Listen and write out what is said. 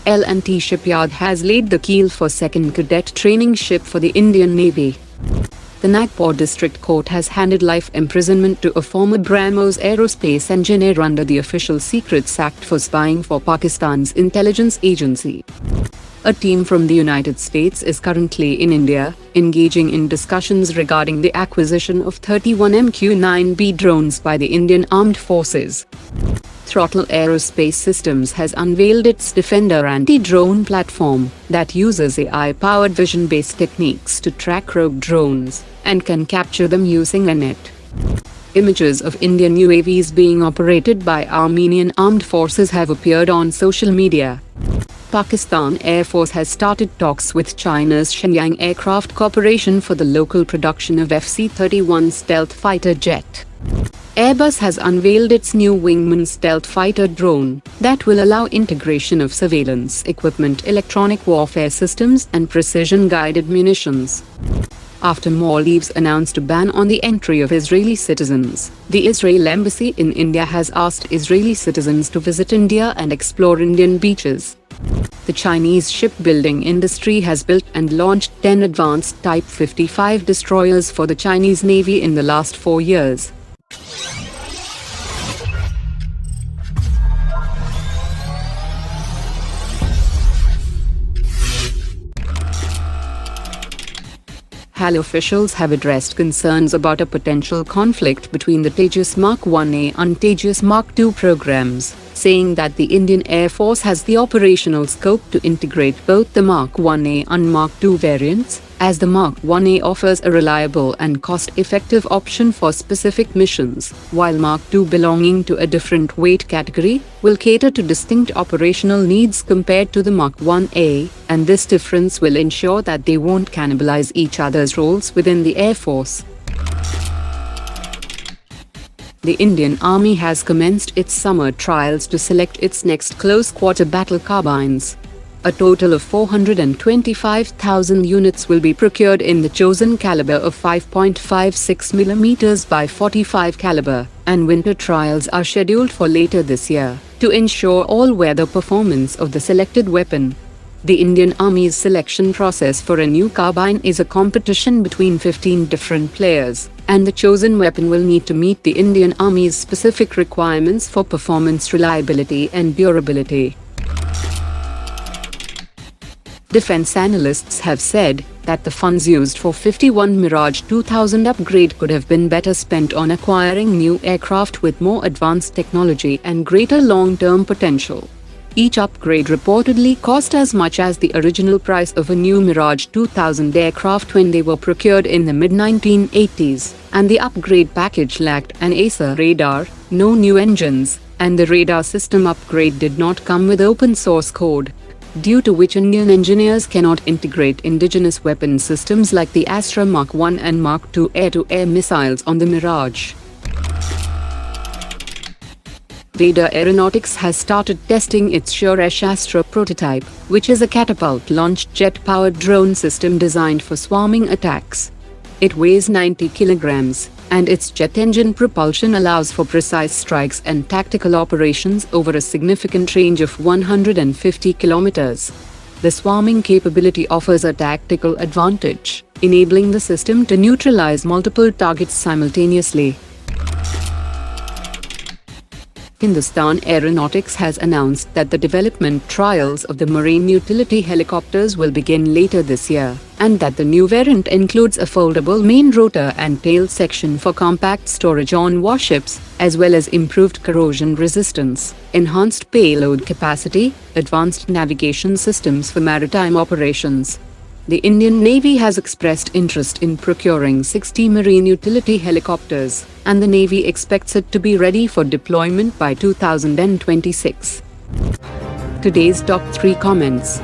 L&T Shipyard has laid the keel for second cadet training ship for the Indian Navy. The Nagpur District Court has handed life imprisonment to a former BrahMos aerospace engineer under the Official Secrets Act for spying for Pakistan's intelligence agency. A team from the United States is currently in India, engaging in discussions regarding the acquisition of 31 MQ-9B drones by the Indian Armed Forces. Throttle Aerospace Systems has unveiled its Defender anti-drone platform that uses AI-powered vision-based techniques to track rogue drones and can capture them using a net. Images of Indian UAVs being operated by Armenian armed forces have appeared on social media. Pakistan Air Force has started talks with China's Shenyang Aircraft Corporation for the local production of FC-31 stealth fighter jet. Airbus has unveiled its new Wingman Stealth Fighter Drone that will allow integration of surveillance equipment, electronic warfare systems, and precision-guided munitions. After Maldives announced a ban on the entry of Israeli citizens, the Israel Embassy in India has asked Israeli citizens to visit India and explore Indian beaches. The Chinese shipbuilding industry has built and launched 10 advanced Type 55 destroyers for the Chinese Navy in the last 4 years. HAL officials have addressed concerns about a potential conflict between the Tejas Mark 1A and Tejas Mark 2 programs, saying that the Indian Air Force has the operational scope to integrate both the Mark 1A and Mark 2 variants, as the Mark 1A offers a reliable and cost-effective option for specific missions, while Mark 2, belonging to a different weight category, will cater to distinct operational needs compared to the Mark 1A, and this difference will ensure that they won't cannibalize each other's roles within the Air Force. The Indian Army has commenced its summer trials to select its next close-quarter battle carbines. A total of 425,000 units will be procured in the chosen caliber of 5.56 mm by 45 caliber, and winter trials are scheduled for later this year to ensure all-weather performance of the selected weapon. The Indian Army's selection process for a new carbine is a competition between 15 different players, and the chosen weapon will need to meet the Indian Army's specific requirements for performance, reliability, and durability. Defense analysts have said that the funds used for 51 Mirage 2000 upgrade could have been better spent on acquiring new aircraft with more advanced technology and greater long-term potential. Each upgrade reportedly cost as much as the original price of a new Mirage 2000 aircraft when they were procured in the mid-1980s, and the upgrade package lacked an AESA radar, no new engines, and the radar system upgrade did not come with open source code, due to which Indian engineers cannot integrate indigenous weapon systems like the Astra Mark 1 and Mark 2 air-to-air missiles on the Mirage. Vader Aeronautics has started testing its Sureshastra prototype, which is a catapult-launched jet-powered drone system designed for swarming attacks. It weighs 90 kilograms, and its jet engine propulsion allows for precise strikes and tactical operations over a significant range of 150 kilometers. The swarming capability offers a tactical advantage, enabling the system to neutralize multiple targets simultaneously. Hindustan Aeronautics has announced that the development trials of the marine utility helicopters will begin later this year, and that the new variant includes a foldable main rotor and tail section for compact storage on warships, as well as improved corrosion resistance, enhanced payload capacity, advanced navigation systems for maritime operations. The Indian Navy has expressed interest in procuring 60 marine utility helicopters, and the Navy expects it to be ready for deployment by 2026. Today's top 3 comments.